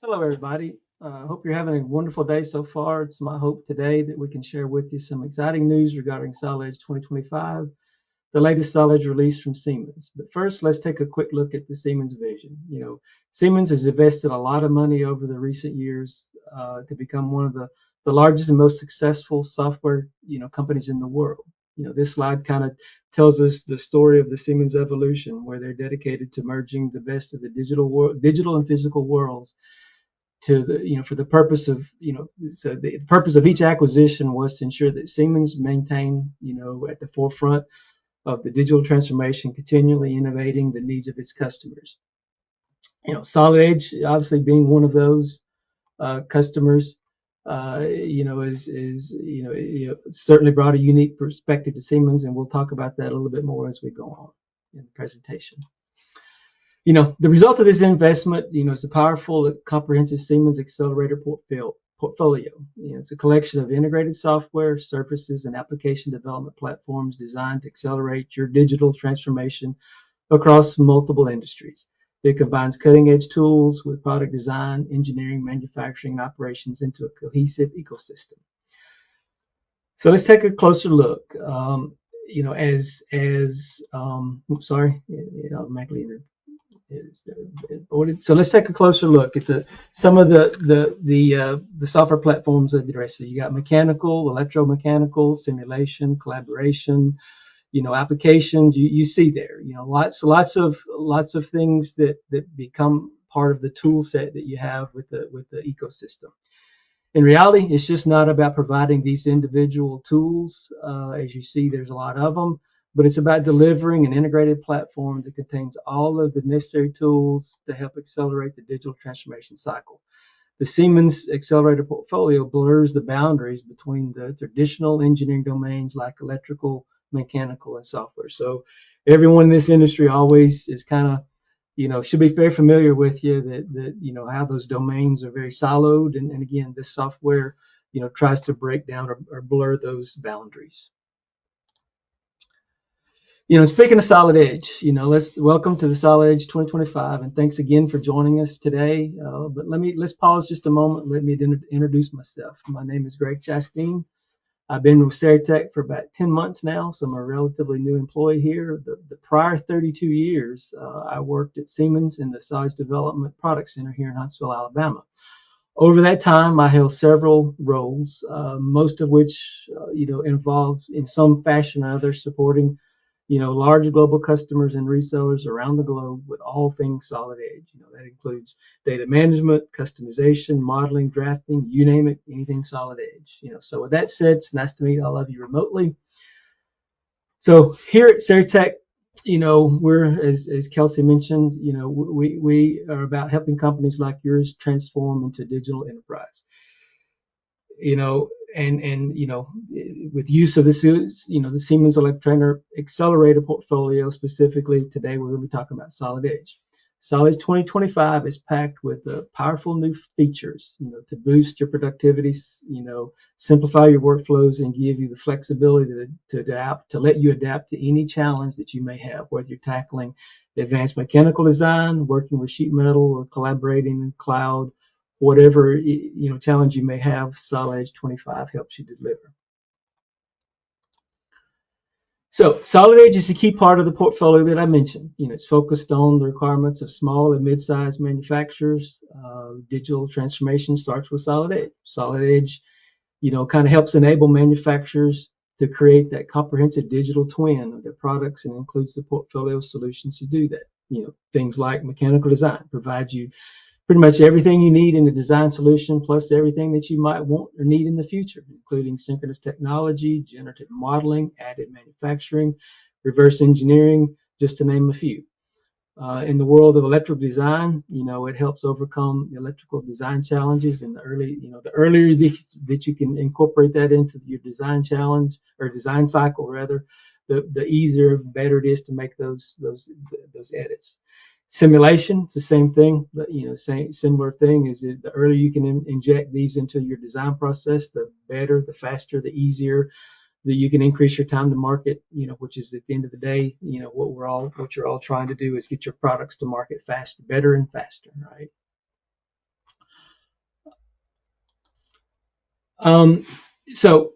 Hello, everybody. I hope you're having a wonderful day so far. It's my hope today that we can share with you some exciting news regarding Solid Edge 2025, the latest Solid Edge release from Siemens. But first, let's take a quick look at the Siemens vision. Siemens has invested a lot of money over the recent years to become one of the largest and most successful software, companies in the world. This slide kind of tells us the story of the Siemens evolution, where they're dedicated to merging the best of the digital and physical worlds to for the purpose of so the purpose of each acquisition was to ensure that Siemens maintained at the forefront of the digital transformation, continually innovating the needs of its customers. Solid Edge obviously being one of those customers, certainly brought a unique perspective to Siemens, and we'll talk about that a little bit more as we go on in the presentation. The result of this investment, is a powerful, comprehensive Siemens accelerator portfolio. It's a collection of integrated software, services, and application development platforms designed to accelerate your digital transformation across multiple industries. It combines cutting-edge tools with product design, engineering, manufacturing, and operations into a cohesive ecosystem. So let's take a closer look. So let's take a closer look at some of the software platforms that address it. You got mechanical, electromechanical, simulation, collaboration, applications. You see there, lots of things that become part of the tool set that you have with the ecosystem. In reality, it's just not about providing these individual tools. As you see, there's a lot of them. But it's about delivering an integrated platform that contains all of the necessary tools to help accelerate the digital transformation cycle. The Siemens accelerator portfolio blurs the boundaries between the traditional engineering domains like electrical, mechanical, and software. So everyone in this industry always is kind of, should be very familiar with that how those domains are very siloed. And again, this software, tries to break down or blur those boundaries. Speaking of Solid Edge, let's welcome to the Solid Edge 2025, and thanks again for joining us today. But let's pause just a moment. Let me introduce myself. My name is Greg Chastain. I've been with Saratech for about 10 months now, so I'm a relatively new employee here. The prior 32 years, I worked at Siemens in the Size Development Product Center here in Huntsville, Alabama. Over that time, I held several roles, most of which, involved in some fashion or other supporting large global customers and resellers around the globe with all things Solid Edge. That includes data management, customization, modeling, drafting, you name it, anything Solid Edge. So with that said, it's nice to meet all of you remotely. So here at Saratech, we're, as Kelsey mentioned, we are about helping companies like yours transform into digital enterprise. With use of the Siemens Electronic Accelerator portfolio, specifically today we're going to be talking about Solid Edge. Solid Edge 2025 is packed with powerful new features, to boost your productivity, simplify your workflows, and give you the flexibility to adapt, to let you adapt to any challenge that you may have, whether you're tackling advanced mechanical design, working with sheet metal, or collaborating in cloud. Whatever challenge you may have, Solid Edge 25 helps you deliver. So Solid Edge is a key part of the portfolio that I mentioned. It's focused on the requirements of small and mid-sized manufacturers. Digital transformation starts with Solid Edge. Solid Edge, kind of helps enable manufacturers to create that comprehensive digital twin of their products, and includes the portfolio solutions to do that. Things like mechanical design provides you pretty much everything you need in a design solution, plus everything that you might want or need in the future, including synchronous technology, generative modeling, additive manufacturing, reverse engineering, just to name a few. In the world of electrical design, it helps overcome electrical design challenges. And the earlier that you can incorporate that into your design challenge or design cycle, rather, the easier, better it is to make those edits. Simulation, it's the same thing, but similar thing is that the earlier you can inject these into your design process, the better, the faster, the easier that you can increase your time to market. Which is at the end of the day, what you're all trying to do is get your products to market faster, better and faster, right? Um, so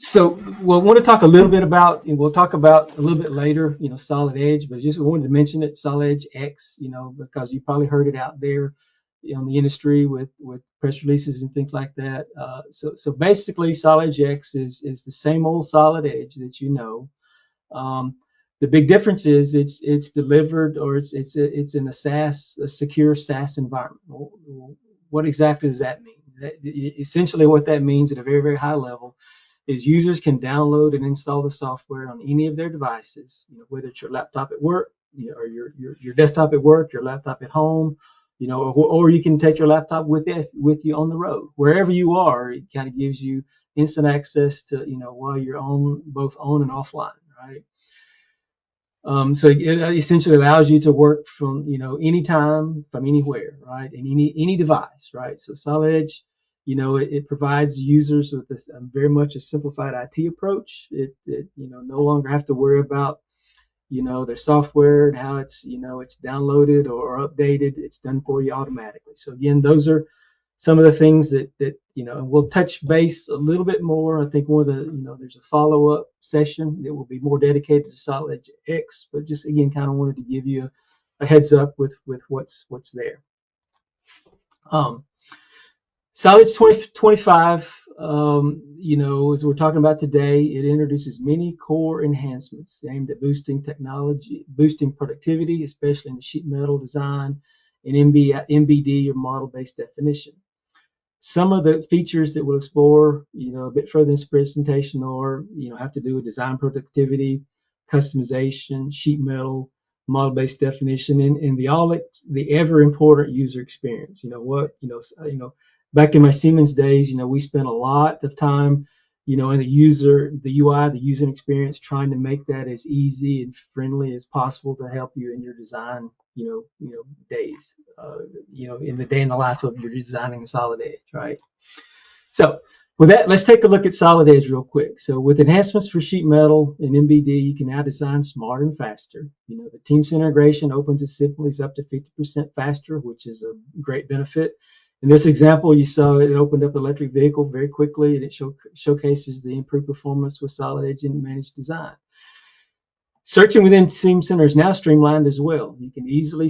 so we'll want to talk a little bit about, and we'll talk about a little bit later, Solid Edge, but just wanted to mention it, Solid Edge X, because you probably heard it out there in the industry with press releases and things like that. So basically, Solid Edge X is the same old Solid Edge that you know. Um, the big difference is it's delivered, or it's in a secure SaaS environment. What exactly does that mean? Essentially, what that means at a very, very high level is users can download and install the software on any of their devices, whether it's your laptop at work, or your desktop at work, your laptop at home, or you can take your laptop with you on the road, wherever you are. It kind of gives you instant access to, while you're both on and offline, right? So it essentially allows you to work from, anytime, from anywhere, right, and any device, right? So Solid Edge, it provides users with this very much a simplified IT approach. It no longer have to worry about, their software and how it's downloaded or updated. It's done for you automatically. So again, those are some of the things that and we'll touch base a little bit more. I think one of the, there's a follow-up session that will be more dedicated to Solid Edge X, but just again, kind of wanted to give you a heads up with what's there. Solid Edge 2025, as we're talking about today, it introduces many core enhancements aimed at boosting productivity, especially in the sheet metal design and MBD, or model-based definition. Some of the features that we'll explore, a bit further in this presentation, or have to do with design productivity, customization, sheet metal, model-based definition, and the ever important user experience. Back in my Siemens days, we spent a lot of time, in the UI, the user experience, trying to make that as easy and friendly as possible to help you in your design, days, in the day in the life of your designing Solid Edge, right? So with that, let's take a look at Solid Edge real quick. So with enhancements for sheet metal and MBD, you can now design smarter and faster. The Teams integration opens assemblies up to 50% faster, which is a great benefit. In this example, you saw it opened up the electric vehicle very quickly, and it showcases the improved performance with Solid Edge and managed design. Searching within Team Center is now streamlined as well. You can easily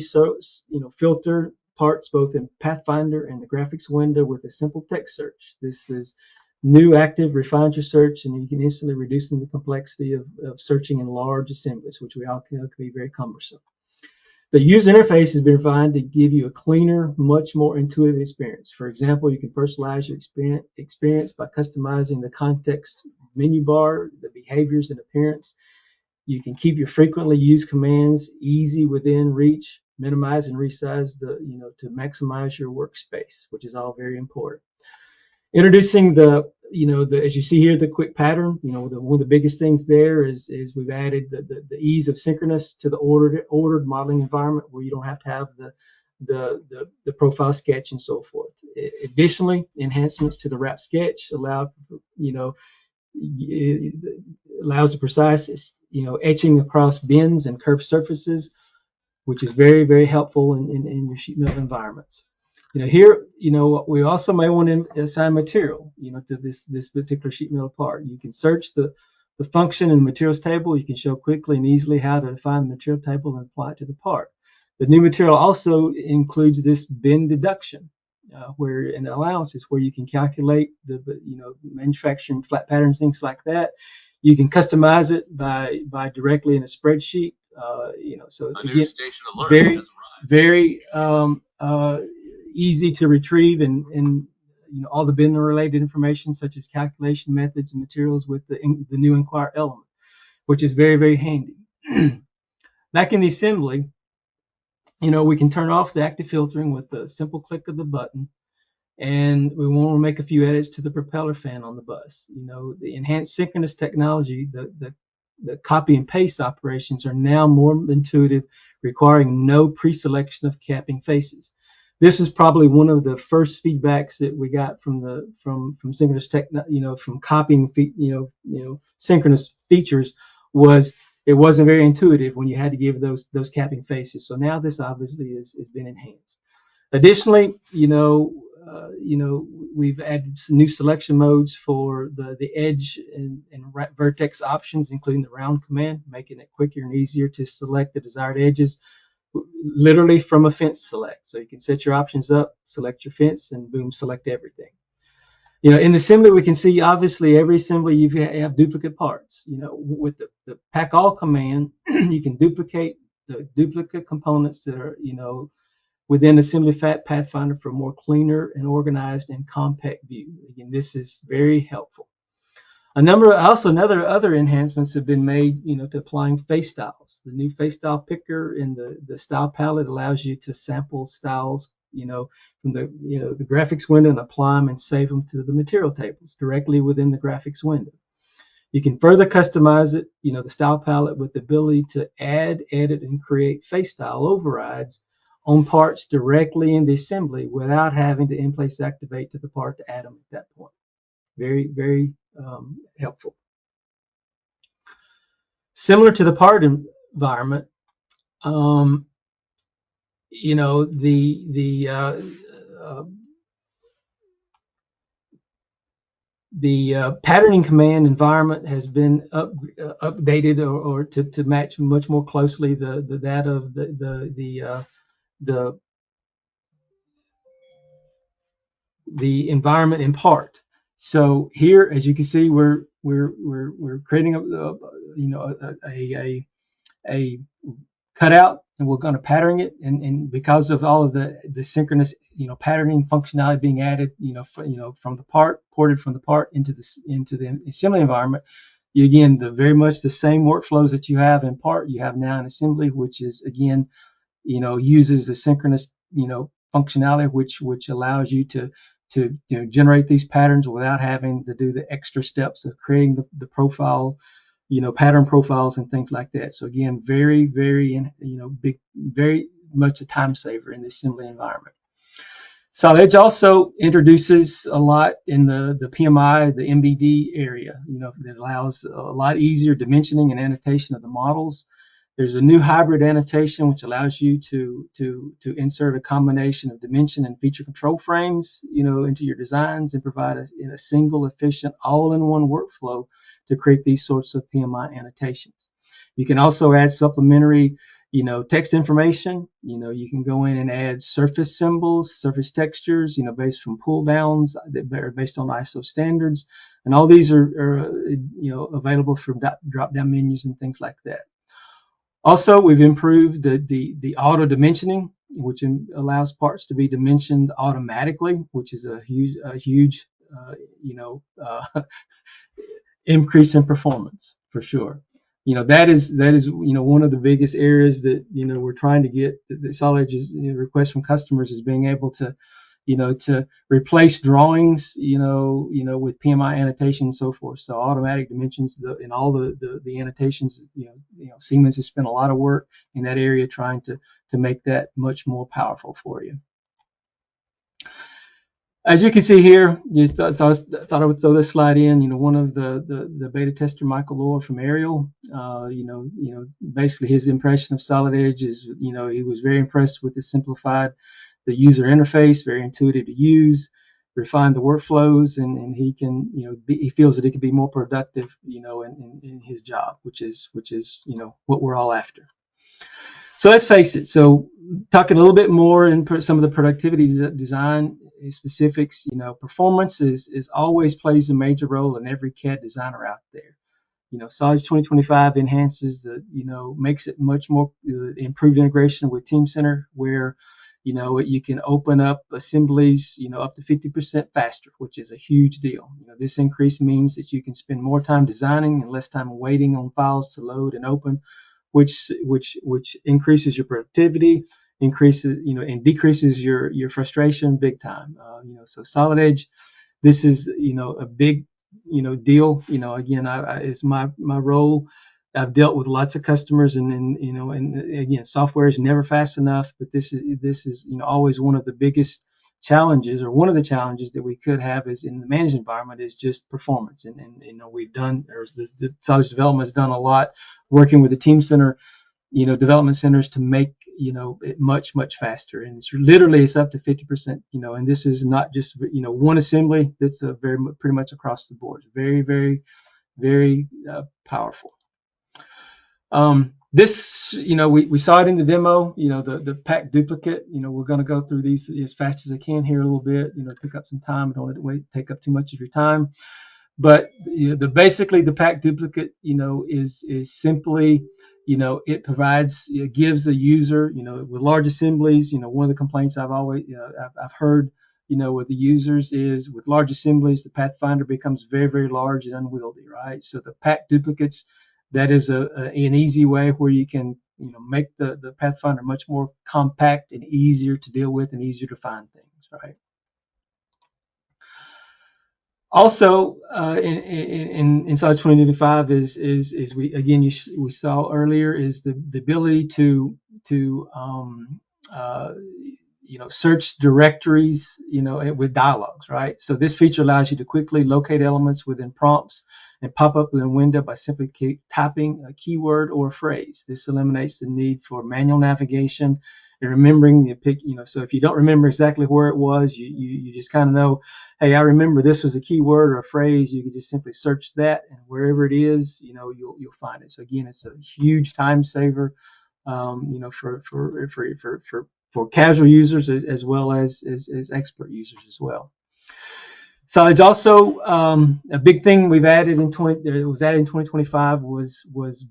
filter parts both in Pathfinder and the graphics window with a simple text search. This is new active refines your search, and you can instantly reduce the complexity of searching in large assemblies, which we all know can be very cumbersome. The user interface has been refined to give you a cleaner, much more intuitive experience. For example, you can personalize your experience by customizing the context menu bar, the behaviors and appearance. You can keep your frequently used commands easy within reach, minimize and resize to maximize your workspace, which is all very important. Introducing as you see here, the quick pattern. One of the biggest things there is we've added the ease of synchronous to the ordered modeling environment, where you don't have to have the profile sketch and so forth. Additionally, enhancements to the wrap sketch allows the precise etching across bends and curved surfaces, which is very, very helpful in your sheet metal environments. Here, we also may want to assign material, to this particular sheet metal part. You can search the function in the materials table. You can show quickly and easily how to define the material table and apply it to the part. The new material also includes this bend deduction, where an allowance is where you can calculate the manufacturing flat patterns, things like that. You can customize it by directly in a spreadsheet. So again, very, very easy to retrieve, and all the bend related information such as calculation methods and materials with the new inquire element, which is very, very handy. Back in the assembly, we can turn off the active filtering with the simple click of the button, and we want to make a few edits to the propeller fan on the bus. The enhanced synchronous technology, the copy and paste operations are now more intuitive, requiring no pre-selection of capping faces. This is probably one of the first feedbacks that we got from synchronous tech, from copying, synchronous features, was it wasn't very intuitive when you had to give those capping faces. So now this obviously has been enhanced. Additionally, we've added some new selection modes for the edge and vertex options, including the round command, making it quicker and easier to select the desired edges literally from a fence select. So you can set your options up, select your fence, and boom, select everything. In the assembly, we can see obviously every assembly you have duplicate parts. With the pack all command, you can duplicate the duplicate components that are, within Assembly Pathfinder for a more cleaner and organized and compact view. Again, this is very helpful. Other enhancements have been made, to applying face styles. The new face style picker in the style palette allows you to sample styles, from the graphics window and apply them and save them to the material tables directly within the graphics window. You can further customize it, the style palette, with the ability to add, edit, and create face style overrides on parts directly in the assembly without having to in-place activate to the part to add them at that point. Very, very helpful. Similar to the part environment, the patterning command environment has been updated or to match much more closely that of the environment in part. So here, as you can see, we're creating a cutout, and we're going to pattern it, and because of all of the synchronous patterning functionality being added from the part, ported from the part into the assembly environment, very much the same workflows that you have in part you have now in assembly, which is again uses the synchronous functionality which allows you to generate these patterns without having to do the extra steps of creating the profile, pattern profiles and things like that. So again, very, very, very much a time saver in the assembly environment. Solid Edge also introduces a lot in the PMI, the MBD area, that allows a lot easier dimensioning and annotation of the models. There's a new hybrid annotation which allows you to insert a combination of dimension and feature control frames, into your designs and provide in a single, efficient, all-in-one workflow to create these sorts of PMI annotations. You can also add supplementary, text information. You can go in and add surface symbols, surface textures, based from pull downs that are based on ISO standards, and all these are available from drop down menus and things like that. Also, we've improved the auto dimensioning, which allows parts to be dimensioned automatically, which is a huge increase in performance for sure. That is one of the biggest areas that we're trying to get the Solid Edge's request from customers is being able to to replace drawings with PMI annotation and so forth. So automatic dimensions in all the annotations, Siemens has spent a lot of work in that area trying to make that much more powerful for you. As you can see here, thought I would throw this slide in. One of the beta tester, Michael Lohr from Ariel, basically his impression of Solid Edge is, he was very impressed with the simplified, the user interface, very intuitive to use, refine the workflows, and he can, he feels that he can be more productive, in his job, which is what we're all after. So let's face it. So talking a little bit more in some of the productivity design specifics, performance is always plays a major role in every CAD designer out there. Solid Edge 2025 enhances makes it much more improved integration with Teamcenter, where you can open up assemblies up to 50% faster, which is a huge deal. This increase means that you can spend more time designing and less time waiting on files to load and open, which increases your productivity, and decreases your frustration big time. So Solid Edge, this is a big deal. Again, it's my role. I've dealt with lots of customers, and again, software is never fast enough. But this is always one of the biggest challenges, or one of the challenges that we could have is in the managed environment is just performance. And we've done, or the Solid Edge development has done a lot working with the Team Center, development centers to make much faster, and it's up to 50%. And this is not just one assembly. That's pretty much across the board. Very very powerful. This, we saw it in the demo, the pack duplicate. We're going to go through these as fast as I can here a little bit, pick up some time. I don't let it take up too much of your time. But basically the pack duplicate, is simply, it provides, gives the user, with large assemblies, one of the complaints I've heard, with the users is with large assemblies, the Pathfinder becomes very, very large and unwieldy, right? So the pack duplicates, that is an easy way where you can, make the Pathfinder much more compact and easier to deal with and easier to find things, right? Also, inside 2025 is we again we saw earlier is the ability to search directories with dialogues, right? So this feature allows you to quickly locate elements within prompts and pop up in a window by simply typing a keyword or a phrase. This eliminates the need for manual navigation and remembering the pick. So if you don't remember exactly where it was, you just kind of know, hey, I remember this was a keyword or a phrase. You can just simply search that, and wherever it is, you'll find it. So again, it's a huge time saver, for casual users as well as expert users as well. So it's also a big thing we've added in 2025 was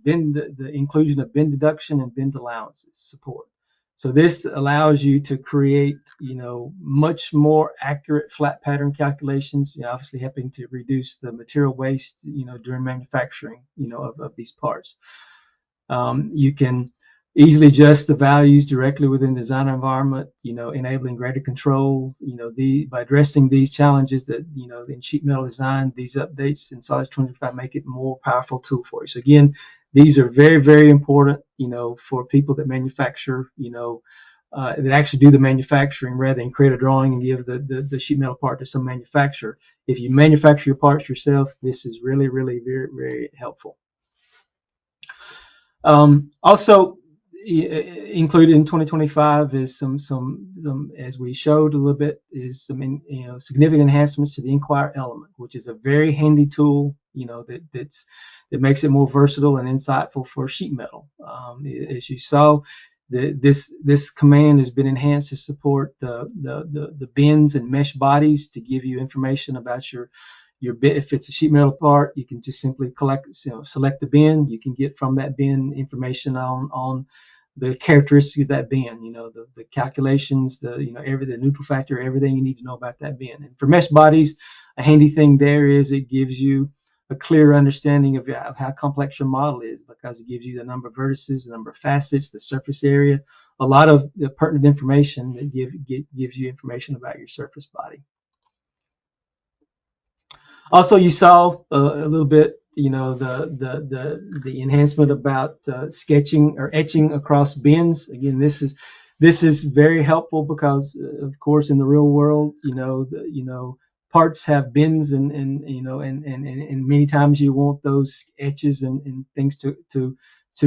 the inclusion of bin deduction and bin allowances support. So this allows you to create, much more accurate flat pattern calculations, obviously helping to reduce the material waste, during manufacturing, of these parts. You can easily adjust the values directly within the design environment, enabling greater control, by addressing these challenges that, in sheet metal design, these updates in Solid 25 make it a more powerful tool for you. So again, these are very, very important, for people that manufacture, that actually do the manufacturing rather than create a drawing and give the sheet metal part to some manufacturer. If you manufacture your parts yourself, this is really, really very, very helpful. Also, included in 2025 is some as we showed a little bit, is some significant enhancements to the Inquire element, which is a very handy tool, that makes it more versatile and insightful for sheet metal. As you saw, this command has been enhanced to support the bins and mesh bodies to give you information about your bin. If it's a sheet metal part, you can just simply select the bin. You can get from that bin information on the characteristics of that bin, the calculations, the neutral factor, everything you need to know about that bin. And for mesh bodies, a handy thing there is it gives you a clear understanding of how complex your model is, because it gives you the number of vertices, the number of facets, the surface area, a lot of the pertinent information that gives you information about your surface body. Also, you saw a little bit, the enhancement about sketching or etching across bins. Again, this is very helpful because, of course, in the real world, parts have bins, and many times you want those etches and things to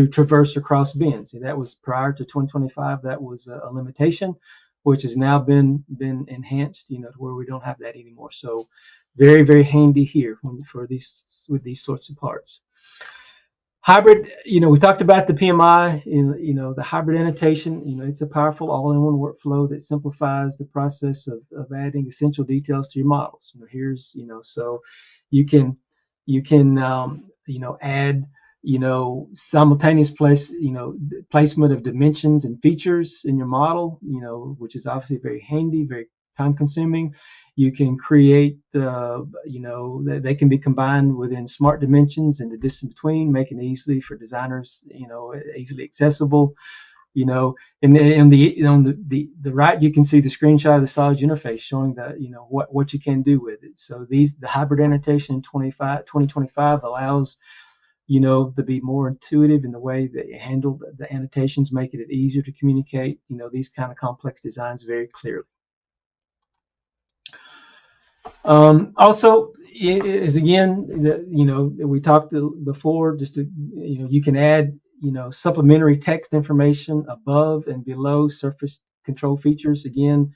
traverse across bins. And that was prior to 2025. That was a limitation, which has now been enhanced, to where we don't have that anymore. So very, very handy here with these sorts of parts. Hybrid, we talked about the PMI, the hybrid annotation. It's a powerful all-in-one workflow that simplifies the process of adding essential details to your models. Here's, so you can add, simultaneous placement of dimensions and features in your model, which is obviously very handy, very time consuming. You can create, they can be combined within smart dimensions and the distance between, making it easily for designers, easily accessible. And on the right, you can see the screenshot of the Solid interface showing that, what you can do with it. So the hybrid annotation in 2025 allows, to be more intuitive in the way that you handle the annotations, making it easier to communicate, these kind of complex designs very clearly. Also, is again, we talked before, just to, you can add, supplementary text information above and below surface control features. Again,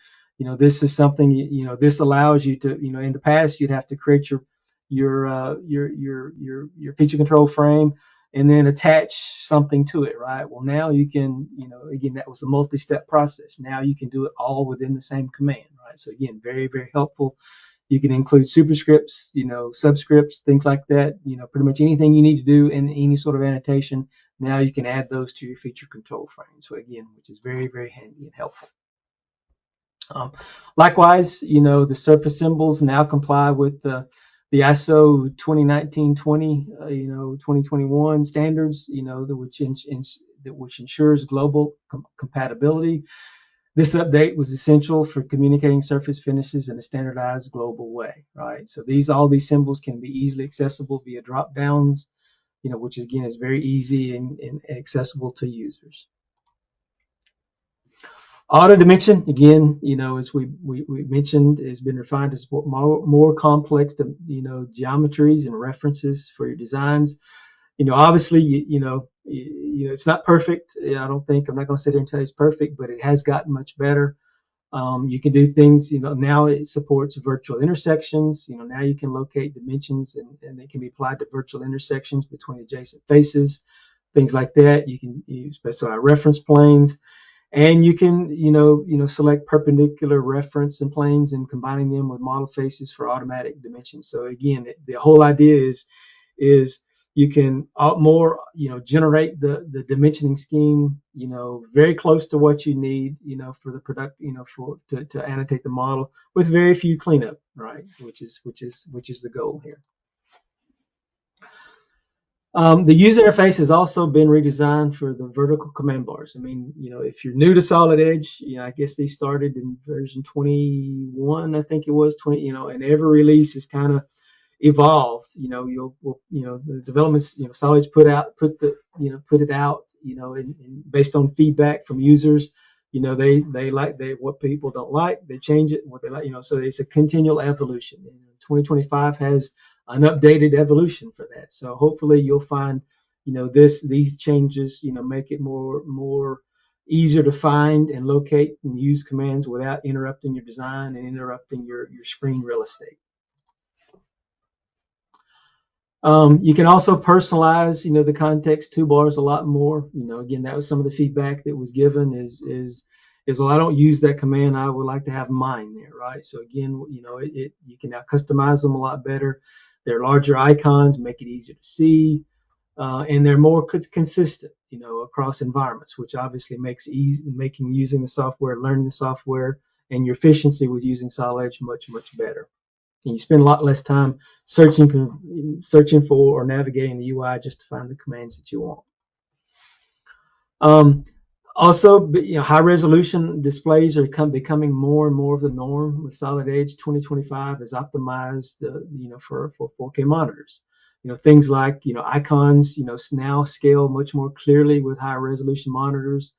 this is something, this allows you to, in the past you'd have to create your feature control frame and then attach something to it, right? Well, now you can, again, that was a multi-step process. Now you can do it all within the same command, right? So again, very, very helpful. You can include superscripts, subscripts, things like that. Pretty much anything you need to do in any sort of annotation. Now you can add those to your feature control frame. So again, which is very, very handy and helpful. Likewise, the surface symbols now comply with the ISO 2019-20, 2021 standards, which ensures global compatibility. This update was essential for communicating surface finishes in a standardized global way, right? So all these symbols can be easily accessible via drop downs, which again is very easy and accessible to users. Auto dimension, again, as we mentioned, has been refined to support more complex, geometries and references for your designs. Obviously, it's not perfect. I'm not going to sit here and tell you it's perfect, but it has gotten much better. You can do things, now it supports virtual intersections. Now you can locate dimensions and they can be applied to virtual intersections between adjacent faces, things like that. You can specify reference planes. And you can, select perpendicular reference and planes and combining them with model faces for automatic dimensions. So again, the whole idea is you can generate the dimensioning scheme, very close to what you need, for the product, to annotate the model with very few cleanup, right? Which is the goal here. The user interface has also been redesigned for the vertical command bars. I mean, if you're new to Solid Edge, I guess they started in version 21, I think it was 20, and every release is kind of evolved. The developments, Solid Edge put it out, and based on feedback from users, they like what people don't like, they change it, what they like, so it's a continual evolution. And 2025 has an updated evolution for that. So hopefully you'll find, these changes, make it more easier to find and locate and use commands without interrupting your design and interrupting your screen real estate. You can also personalize, the context toolbars a lot more. Again, that was some of the feedback that was given is well, I don't use that command. I would like to have mine there, right? So again, you can now customize them a lot better. They're larger icons, make it easier to see, and they're more consistent, across environments, which obviously makes making using the software, learning the software, and your efficiency with using Solid Edge much, much better. And you spend a lot less time searching for or navigating the UI just to find the commands that you want. Also, high resolution displays are becoming more and more of the norm. With Solid Edge 2025 is optimized, for 4K monitors. Things like, icons, now scale much more clearly with high resolution monitors.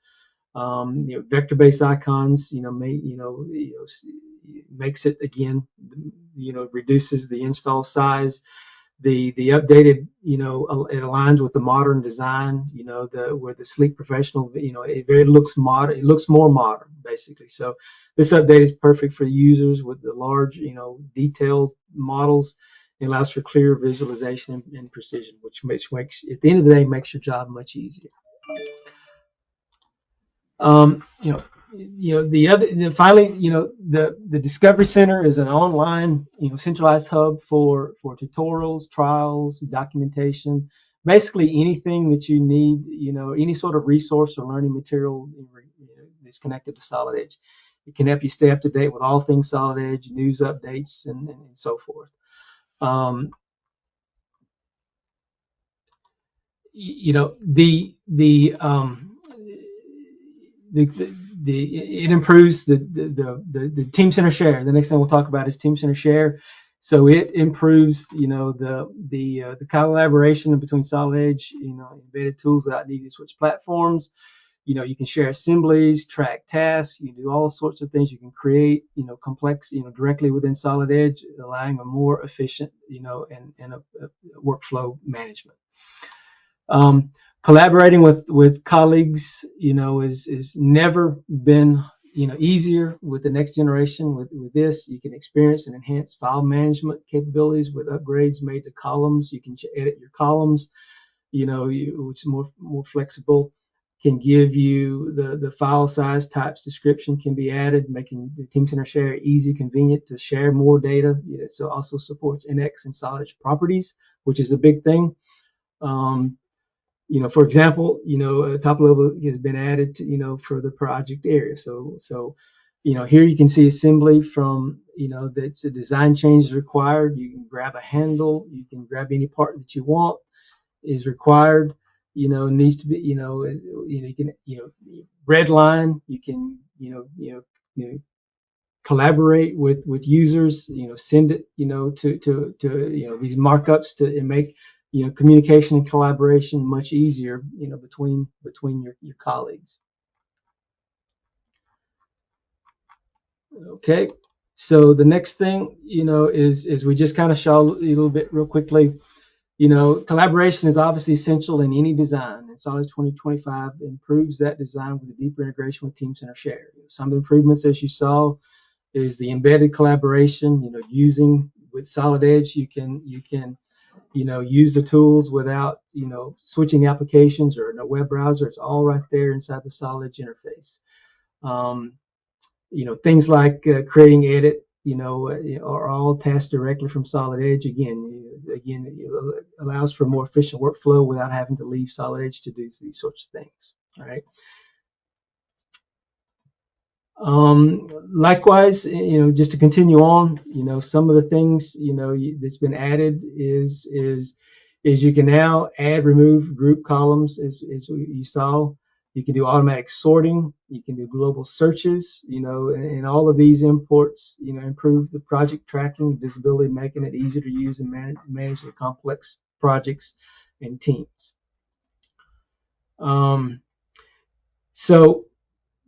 Vector-based icons, makes it, again, reduces the install size. The updated, it aligns with the modern design, where the sleek professional, it looks modern, it looks more modern, basically. So this update is perfect for users with the large, detailed models. It allows for clear visualization and precision, which makes, at the end of the day, makes your job much easier. Finally, the Discovery Center is an online, centralized hub for tutorials, trials, documentation, basically anything that you need, any sort of resource or learning material that's connected to Solid Edge. It can help you stay up to date with all things Solid Edge, news updates, and so forth. It improves the Team Center share. The next thing we'll talk about is Team Center share. So it improves, the collaboration between Solid Edge, embedded tools without needing to switch platforms. You can share assemblies, track tasks. You can do all sorts of things. You can create, complex, directly within Solid Edge, allowing a more efficient, and a workflow management. Collaborating with colleagues, is never been, easier with the next generation. With this, you can experience and enhance file management capabilities with upgrades made to columns. You can edit your columns, which is more flexible. Can give you the file size, types, description can be added, making the Team Center Share easy, convenient to share more data. So also supports NX and solid properties, which is a big thing. For example, a top level has been added to, for the project area. So here you can see assembly from, that's a design change is required. You can grab a handle, you can grab any part that you want is required, needs to be, you can, red line, you can, collaborate with users, send it, to these markups to make, communication and collaboration much easier, between your colleagues. Okay, so the next thing, is we just kind of show a little bit real quickly. Collaboration is obviously essential in any design, and Solid 2025 improves that design with a deeper integration with Team Center Share. Some of the improvements, as you saw, is the embedded collaboration. Using with Solid Edge, you can use the tools without switching applications or in a web browser. It's all right there inside the Solid Edge interface. Things like creating edit, are all tasked directly from Solid Edge. Again, it allows for more efficient workflow without having to leave Solid Edge to do these sorts of things. All right. Likewise, just to continue on, some of the things, that's been added is you can now add, remove group columns, as you saw. You can do automatic sorting. You can do global searches, and all of these imports, improve the project tracking, visibility, making it easier to use and manage the complex projects and teams. So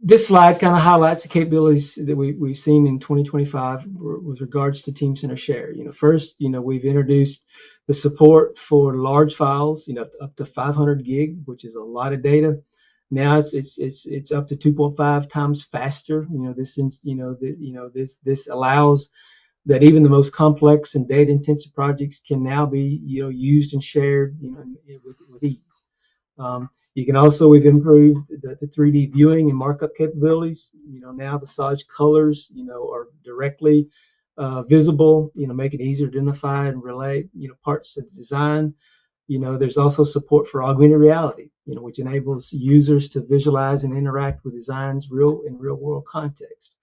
this slide kind of highlights the capabilities that we've seen in 2025 with regards to Team Center Share. First, we've introduced the support for large files, up to 500 gig, which is a lot of data. Now it's up to 2.5 times faster. This allows that even the most complex and data intensive projects can now be used and shared with ease. You can also, we've improved the 3D viewing and markup capabilities. Now the Solid colors, are directly visible, make it easier to identify and relate, parts of the design. There's also support for augmented reality, which enables users to visualize and interact with designs in real world context.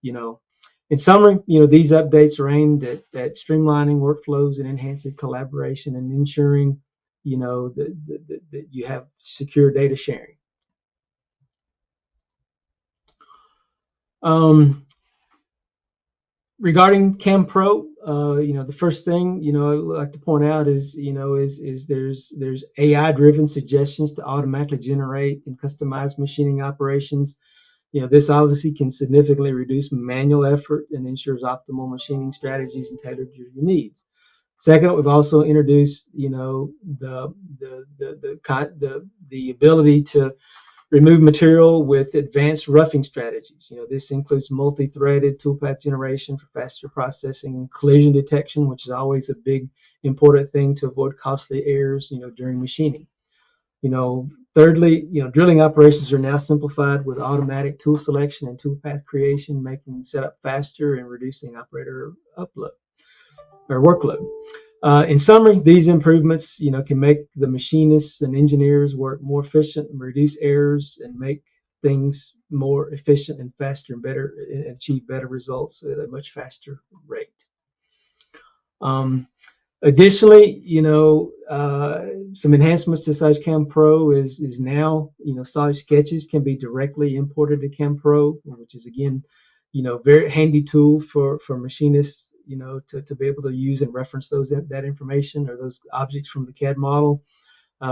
In summary, these updates are aimed at streamlining workflows and enhancing collaboration and ensuring that you have secure data sharing. Regarding Cam Pro, the first thing I'd like to point out is there's AI-driven suggestions to automatically generate and customize machining operations. This obviously can significantly reduce manual effort and ensures optimal machining strategies and tailored to your needs. Second, we've also introduced, the ability to remove material with advanced roughing strategies. This includes multi-threaded toolpath generation for faster processing, collision detection, which is always a big important thing to avoid costly errors, during machining. Thirdly, drilling operations are now simplified with automatic tool selection and toolpath creation, making setup faster and reducing operator workload. In summary, these improvements, can make the machinists and engineers work more efficient and reduce errors and make things more efficient and faster and better and achieve better results at a much faster rate. Additionally, some enhancements to Solid Cam Pro is now, Solid sketches can be directly imported to Cam Pro, which is again, very handy tool for machinists, to be able to use and reference that information or those objects from the CAD model.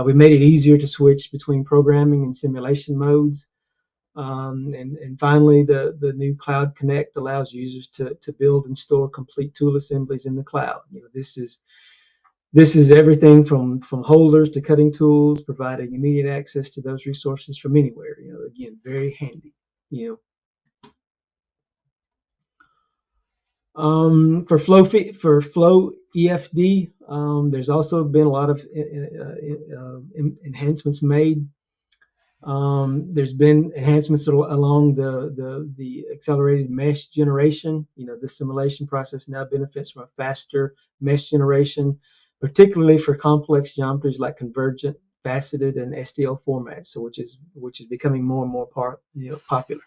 We made it easier to switch between programming and simulation modes. And finally, the new Cloud Connect allows users to build and store complete tool assemblies in the cloud. This is everything from holders to cutting tools, providing immediate access to those resources from anywhere. Again, very handy. For flow EFD, there's also been a lot of enhancements made. There's been enhancements along the accelerated mesh generation. This simulation process now benefits from a faster mesh generation, particularly for complex geometries like convergent, faceted, and STL formats. So which is becoming more and more popular.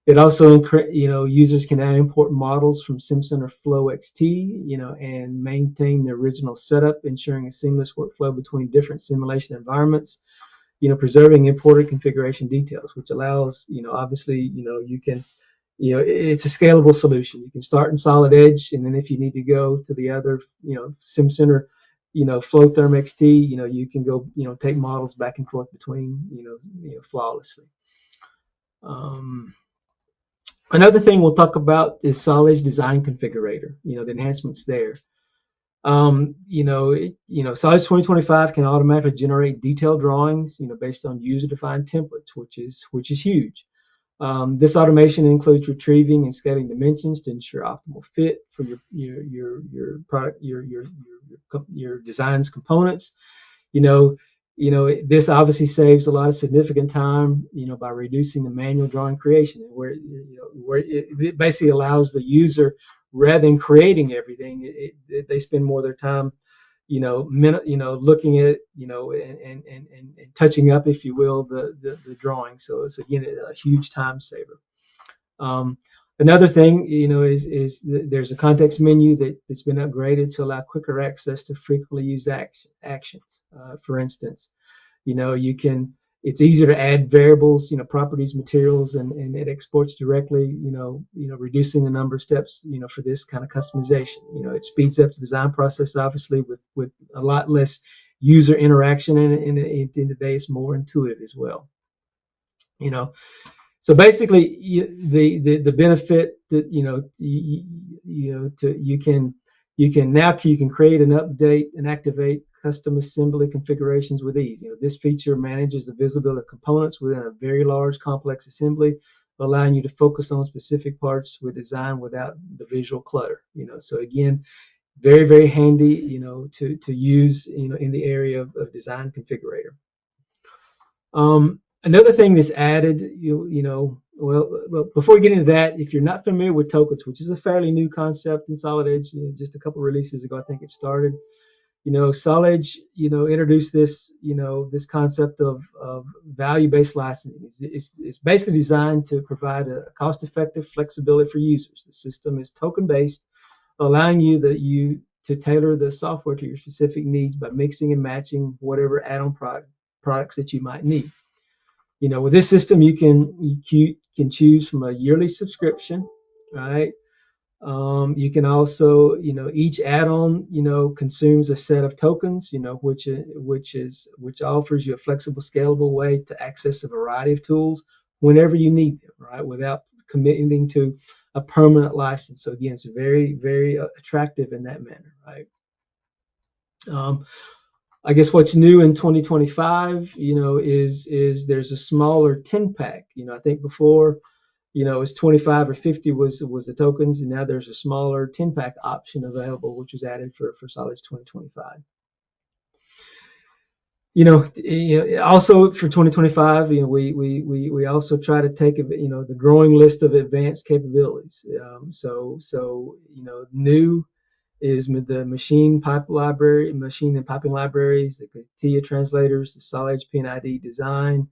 It also, users can now import models from SimCenter Flow XT, and maintain the original setup, ensuring a seamless workflow between different simulation environments. Preserving imported configuration details, which allows, obviously, you can, it's a scalable solution. You can start in Solid Edge, and then if you need to go to the other, SimCenter, FlowTherm XT, you can go, take models back and forth between, flawlessly. Another thing we'll talk about is Solid Edge Design Configurator, the enhancements there. Solid 2025 can automatically generate detailed drawings, based on user-defined templates, which is huge. This automation includes retrieving and scaling dimensions to ensure optimal fit for your product, your design's components. This obviously saves a lot of significant time, by reducing the manual drawing creation, where it basically allows the user, rather than creating everything, they spend more of their time, looking at, and touching up, if you will, the drawing. So it's, again, a huge time saver. Another thing, is there's a context menu that's been upgraded to allow quicker access to frequently used actions. For instance, it's easier to add variables, properties, materials, and it exports directly, reducing the number of steps, for this kind of customization. It speeds up the design process, obviously, with a lot less user interaction, and today it's more intuitive as well. So basically, the benefit that you can create and update and activate custom assembly configurations with ease. This feature manages the visibility of components within a very large, complex assembly, allowing you to focus on specific parts with design without the visual clutter. So again, very, very handy, to use, in the area of design configurator. Another thing that's added, well, before we get into that, if you're not familiar with tokens, which is a fairly new concept in Solid Edge, just a couple releases ago, I think it started. Solid Edge, introduced this, this concept of value-based licensing. It's basically designed to provide a cost-effective flexibility for users. The system is token-based, allowing you to tailor the software to your specific needs by mixing and matching whatever add-on products that you might need. With this system, you can choose from a yearly subscription, right? You can also, each add-on, consumes a set of tokens, which offers you a flexible, scalable way to access a variety of tools whenever you need them, right? Without committing to a permanent license. So again, it's very, very attractive in that manner, right? I guess what's new in 2025, is there's a smaller 10-pack. I think before, it was 25 or 50 was the tokens, and now there's a smaller 10-pack option available, which was added for Solid 2025. Also for 2025, we also try to take, the growing list of advanced capabilities. New is the machine and piping libraries, the CATIA translators, the Solid Edge PNID design,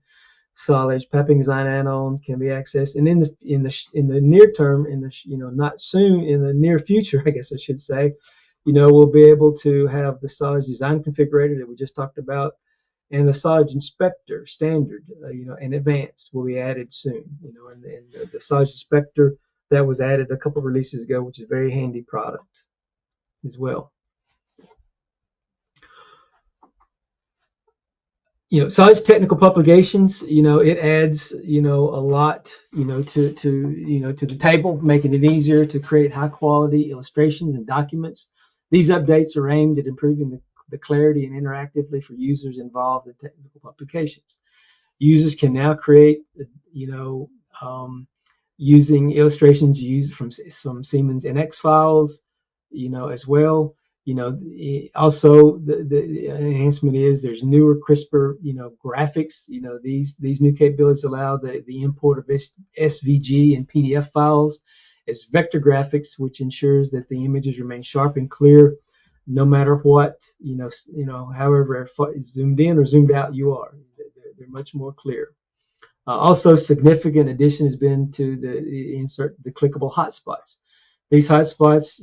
Solid Edge piping design add-on can be accessed, and in the near term, not soon, in the near future, I guess I should say, we'll be able to have the Solid Edge design configurator that we just talked about, and the Solid Edge inspector standard, and advanced will be added soon. And the Solid Edge inspector that was added a couple of releases ago, which is a very handy product as well. Solid Edge technical publications, it adds, a lot, to the table, making it easier to create high quality illustrations and documents These updates are aimed at improving the clarity and interactively for users involved in technical applications. Users can now create, you know, using illustrations used from some Siemens NX files, as well. Also the enhancement is there's newer, crisper, graphics. These new capabilities allow the import of SVG and PDF files as vector graphics, which ensures that the images remain sharp and clear, no matter what, however zoomed in or zoomed out you are. They're much more clear. Also, significant addition has been to the clickable hotspots. These hotspots,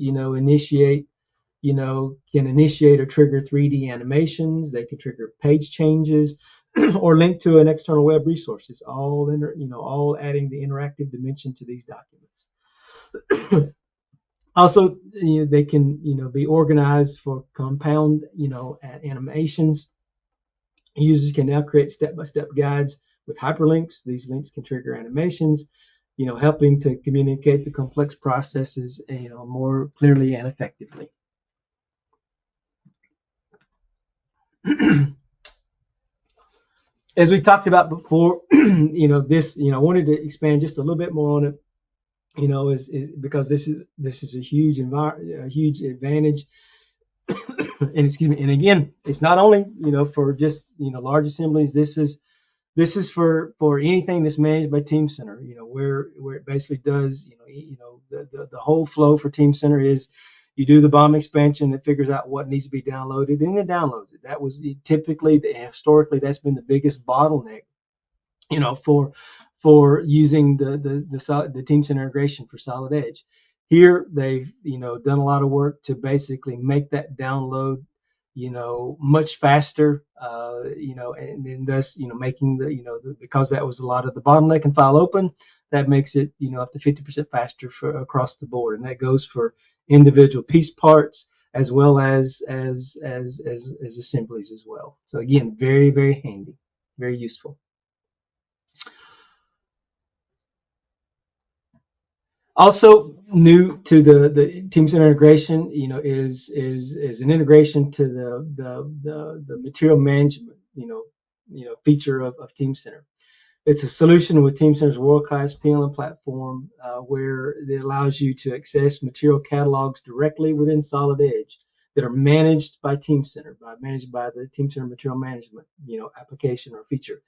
can initiate or trigger 3D animations. They can trigger page changes or link to an external web resources. All adding the interactive dimension to these documents. Also, they can be organized for compound animations. Users can now create step-by-step guides with hyperlinks. These links can trigger animations, helping to communicate the complex processes, more clearly and effectively. As we talked about before, I wanted to expand just a little bit more on it, is because this is a huge advantage. And excuse me, and again, it's not only for just large assemblies. This is for anything that's managed by Teamcenter. Where it basically does the whole flow for Teamcenter is you do the BOM expansion, it figures out what needs to be downloaded, and it downloads it. That was typically, historically, that's been the biggest bottleneck, for using the Teamcenter integration for Solid Edge. Here they've done a lot of work to basically make that download much faster, and then thus making because that was a lot of the bottleneck and file open, that makes it up to 50% faster for across the board, and that goes for individual piece parts as well as assemblies as well. So again, very, very handy, very useful. Also new to the Teamcenter integration, is an integration to the material management, feature of Teamcenter. It's a solution with Teamcenter's world-class PLM platform, where it allows you to access material catalogs directly within Solid Edge that are managed by Teamcenter, managed by the Teamcenter material management, application or feature.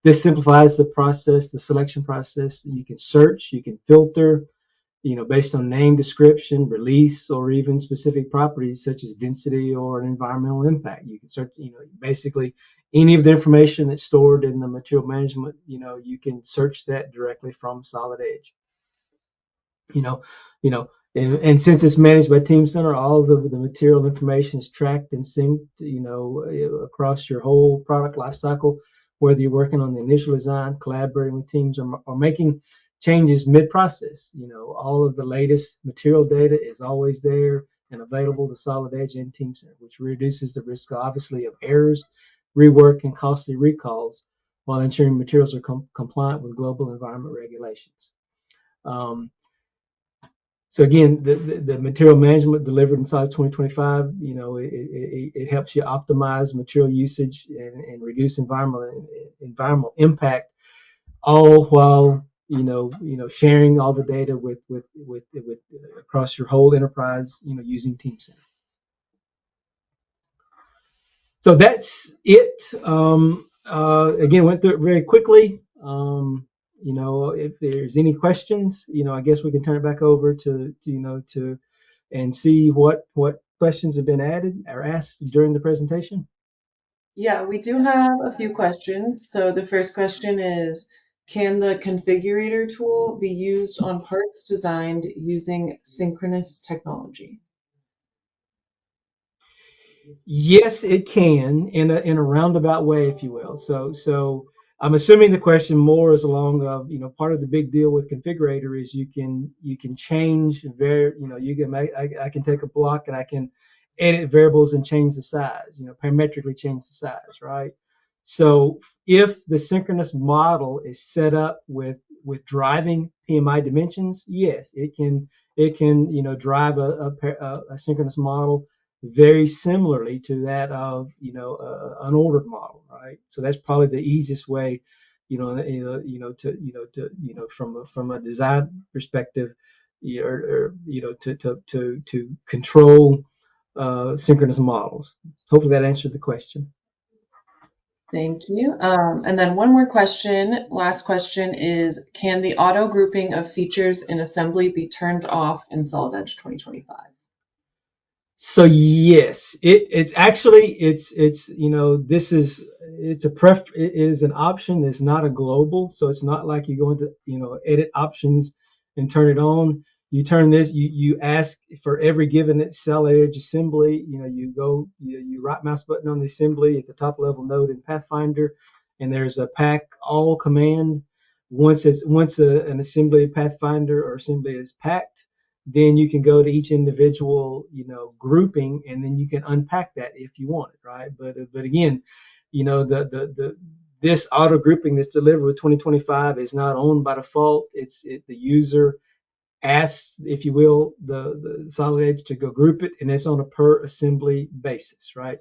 This simplifies the selection process. You can search, you can filter, based on name, description, release, or even specific properties such as density or an environmental impact. You can search, basically any of the information that's stored in the material management, you can search that directly from Solid Edge. And since it's managed by Teamcenter, all of the material information is tracked and synced, across your whole product lifecycle, whether you're working on the initial design, collaborating with teams, or making changes mid-process. All of the latest material data is always there and available to Solid Edge and Teamcenter, which reduces the risk, obviously, of errors, rework, and costly recalls, while ensuring materials are compliant with global environment regulations. So again, the material management delivered inside 2025, it helps you optimize material usage and reduce environmental impact, all while sharing all the data with across your whole enterprise, using Teamcenter. So that's it. Again, went through it very quickly. If there's any questions, I guess we can turn it back over to and see what questions have been added or asked during the presentation. Yeah, we do have a few questions. So the first question is, can the configurator tool be used on parts designed using synchronous technology? Yes, it can, in a roundabout way, if you will. So I'm assuming the question more is along of, part of the big deal with configurator is you can change you can make, I can take a block and I can edit variables and change the size, parametrically change the size, right? So if the synchronous model is set up with driving PMI dimensions, yes, it can drive a synchronous model very similarly to that of, an ordered model, right? So that's probably the easiest way, from a design perspective, to control synchronous models. Hopefully that answered the question. Thank you. And then one more question. Last question is, can the auto grouping of features in assembly be turned off in Solid Edge 2025? So yes, it's actually it's this is it is an option. It's not a global, so it's not like you go into edit options and turn it on. You turn this. You ask for every given cell edge assembly. You right mouse button on the assembly at the top level node in Pathfinder, and there's a pack all command. Once an assembly Pathfinder or assembly is packed, then you can go to each individual grouping, and then you can unpack that if you want it, right? But again, the this auto grouping that's delivered with 2025 is not owned by default. The user asks, if you will, the Solid Edge to go group it, and it's on a per assembly basis, right?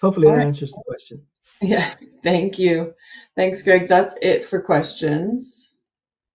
Hopefully All that right. answers the question. Yeah, thank you. Thanks, Greg. That's it for questions.